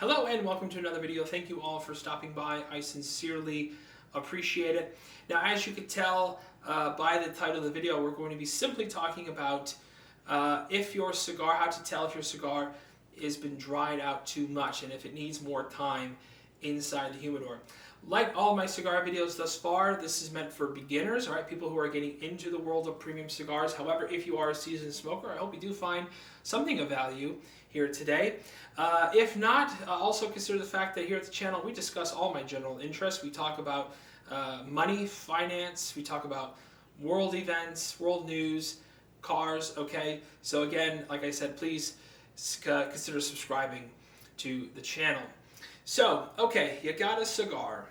Hello and welcome to another video. Thank you all for stopping by. I sincerely appreciate it. Now, as you could tell by the title of the video, we're going to be simply talking about how to tell if your cigar has been dried out too much and if it needs more time inside the humidor. Like all my cigar videos thus far, this is meant for beginners, all right, people who are getting into the world of premium cigars. However, if you are a seasoned smoker, I hope you do find something of value here today. If not, also consider the fact that here at the channel we discuss all my general interests. We talk about money, finance, we talk about world events, world news, cars, okay? So again, like I said, please consider subscribing to the channel. So, okay, you got a cigar.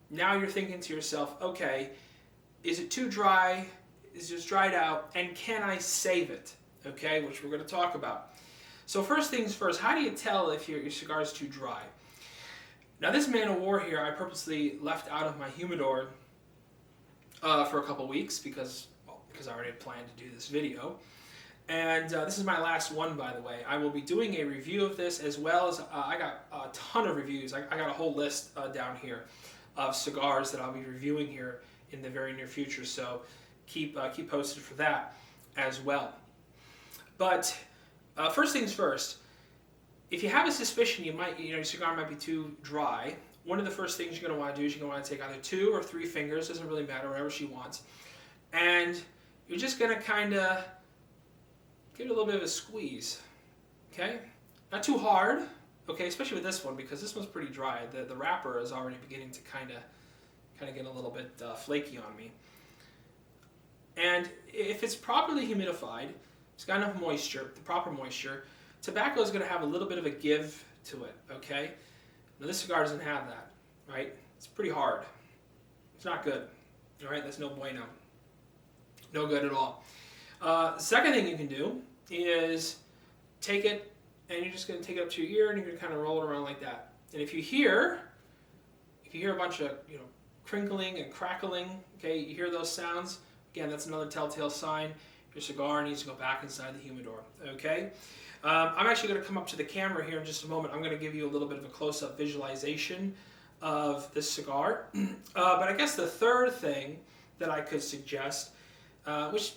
Now you're thinking to yourself, okay, is it too dry? Is it just dried out? And can I save it? Okay, which we're going to talk about. So first things first, how do you tell if your cigar is too dry? Now this Man of War here, I purposely left out of my humidor for a couple weeks because I already had planned to do this video. And this is my last one, by the way. I will be doing a review of this as well as I got a ton of reviews. I got a whole list down here of cigars that I'll be reviewing here in the very near future. So keep posted for that as well. But first things first, if you have a suspicion your cigar might be too dry, one of the first things you're going to want to do is you're going to want to take either 2 or 3 fingers, doesn't really matter, whatever she wants, and you're just going to kind of give it a little bit of a squeeze, okay? Not too hard, okay, especially with this one because this one's pretty dry. The wrapper is already beginning to kind of get a little bit flaky on me. And if it's properly humidified, it's got enough moisture, the proper moisture, tobacco is going to have a little bit of a give to it, okay? Now this cigar doesn't have that, right? It's pretty hard. It's not good, all right? That's no bueno. No good at all. Second thing you can do is take it and you're just going to take it up to your ear and you're going to kind of roll it around like that. And if you hear a bunch of crinkling and crackling, okay, you hear those sounds, again, that's another telltale sign your cigar needs to go back inside the humidor, okay? I'm actually going to come up to the camera here in just a moment. I'm going to give you a little bit of a close-up visualization of this cigar. But I guess the third thing that I could suggest, which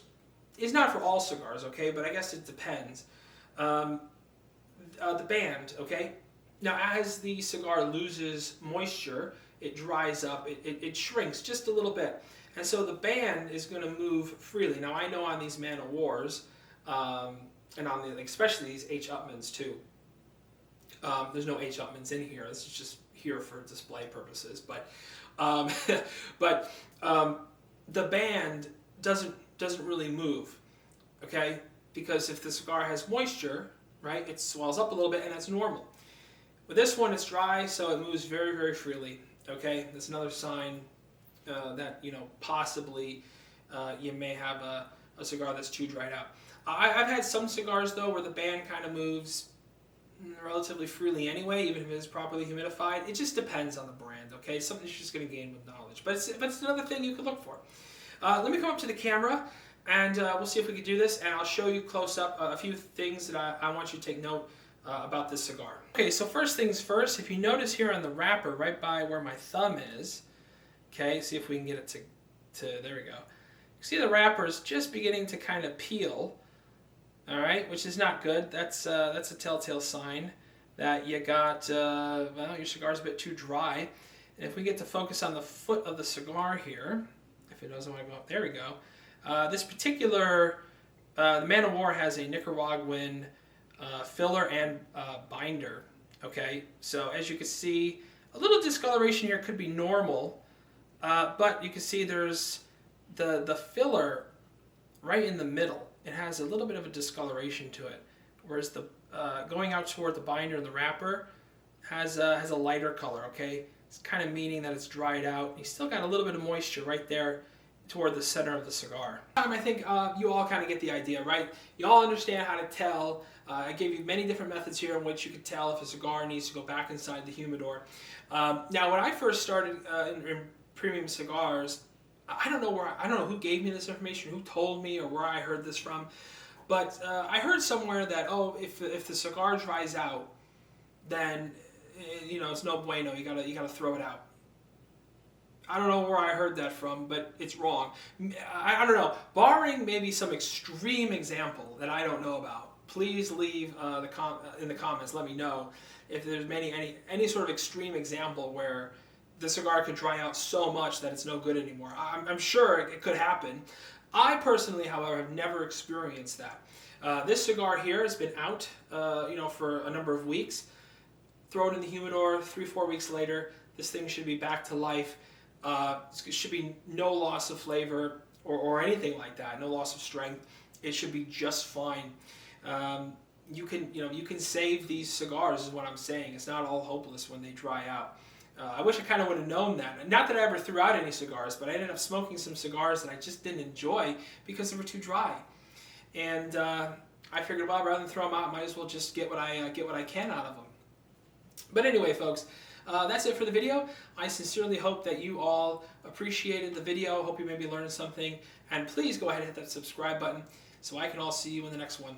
is not for all cigars, okay, but I guess it depends. The band, okay? Now, as the cigar loses moisture, it dries up, it shrinks just a little bit. And so the band is going to move freely. Now, I know on these Man of Wars, and on especially these H. Upmanns too, there's no H. Upmanns in here. This is just here for display purposes. But the band doesn't really move, okay? Because if the cigar has moisture, right, it swells up a little bit, and that's normal. With this one, it's dry, so it moves very, very freely, okay? That's another sign that, possibly you may have a cigar that's too dried out. I've had some cigars, though, where the band kind of moves relatively freely anyway, even if it is properly humidified. It just depends on the brand, okay? Something you're just going to gain with knowledge. But it's another thing you could look for. Let me come up to the camera, and we'll see if we can do this, and I'll show you close up a few things that I want you to take note about this cigar. Okay, so first things first, if you notice here on the wrapper, right by where my thumb is, okay, see if we can get it to there we go. You see the wrapper is just beginning to kind of peel, all right, which is not good. That's a telltale sign that you got, well, your cigar's a bit too dry. And if we get to focus on the foot of the cigar here, if it doesn't want to go up, there we go. This particular, the Man of War has a Nicaraguan filler and binder, okay? So as you can see, a little discoloration here could be normal, but you can see there's the filler right in the middle. It has a little bit of a discoloration to it, whereas the going out toward the binder and the wrapper has a lighter color, okay? It's kind of meaning that it's dried out. You still got a little bit of moisture right there toward the center of the cigar. I think you all kind of get the idea, right? You all understand how to tell. I gave you many different methods here in which you could tell if a cigar needs to go back inside the humidor. Now, when I first started in premium cigars, I don't know who gave me this information, who told me, or where I heard this from, but I heard somewhere that, oh, if the cigar dries out, then it's no bueno. You gotta throw it out. I don't know where I heard that from, but it's wrong. I don't know. Barring maybe some extreme example that I don't know about, please leave in the comments. Let me know if there's any sort of extreme example where the cigar could dry out so much that it's no good anymore. I'm sure it could happen. I personally, however, have never experienced that. This cigar here has been out, for a number of weeks. Throw it in the humidor. 3-4 weeks later, this thing should be back to life. It should be no loss of flavor or anything like that. No loss of strength. It should be just fine. You can save these cigars, is what I'm saying. It's not all hopeless when they dry out. I wish I kind of would have known that. Not that I ever threw out any cigars, but I ended up smoking some cigars that I just didn't enjoy because they were too dry. And I figured, well, rather than throw them out, I might as well just get what I can out of them. But anyway, folks, that's it for the video. I sincerely hope that you all appreciated the video. Hope you maybe learned something. And please go ahead and hit that subscribe button so I can all see you in the next one.